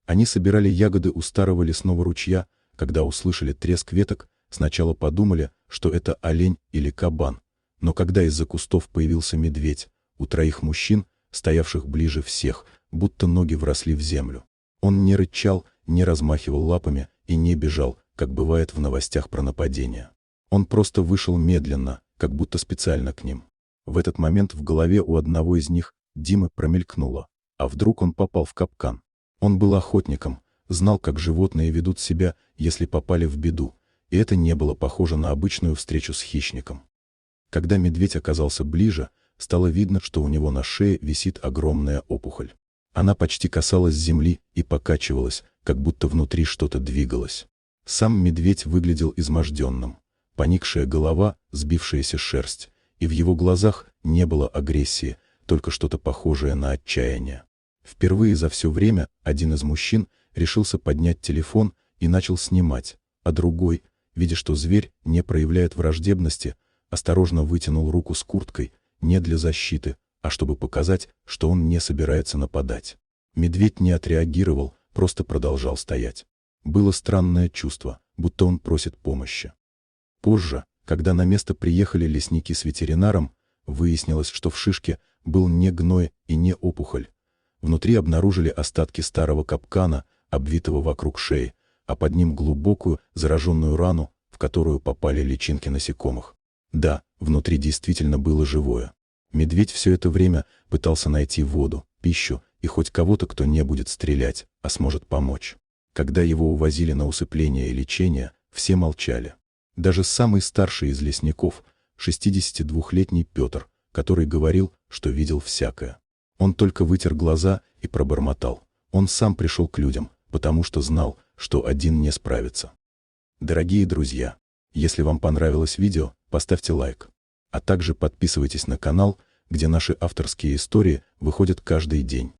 Они собирали ягоды у старого лесного ручья. Когда услышали треск веток, сначала подумали, что это олень или кабан. Но когда из-за кустов появился медведь, у троих мужчин, стоявших ближе всех, будто ноги вросли в землю. Он не рычал, не размахивал лапами и не бежал, как бывает в новостях про нападение. Он просто вышел медленно, как будто специально к ним. В этот момент в голове у одного из них, Димы, промелькнуло: а вдруг он попал в капкан? Он был охотником, знал, как животные ведут себя, если попали в беду, и это не было похоже на обычную встречу с хищником. Когда медведь оказался ближе, стало видно, что у него на шее висит огромная опухоль. Она почти касалась земли и покачивалась, как будто внутри что-то двигалось. Сам медведь выглядел изможденным. Поникшая голова, сбившаяся шерсть, и в его глазах не было агрессии, только что-то похожее на отчаяние. Впервые за все время один из мужчин решился поднять телефон и начал снимать, а другой, видя, что зверь не проявляет враждебности, осторожно вытянул руку с курткой, не для защиты, а чтобы показать, что он не собирается нападать. Медведь не отреагировал, просто продолжал стоять. Было странное чувство, будто он просит помощи. Позже, когда на место приехали лесники с ветеринаром, выяснилось, что в шишке был не гной и не опухоль. Внутри обнаружили остатки старого капкана, обвитого вокруг шеи, а под ним глубокую, зараженную рану, в которую попали личинки насекомых. Да, внутри действительно было живое. Медведь все это время пытался найти воду, пищу и хоть кого-то, кто не будет стрелять, а сможет помочь. Когда его увозили на усыпление и лечение, все молчали. Даже самый старший из лесников, 62-летний Петр, который говорил, что видел всякое. Он только вытер глаза и пробормотал: он сам пришел к людям, потому что знал, что один не справится. Дорогие друзья, если вам понравилось видео, поставьте лайк. А также подписывайтесь на канал, где наши авторские истории выходят каждый день.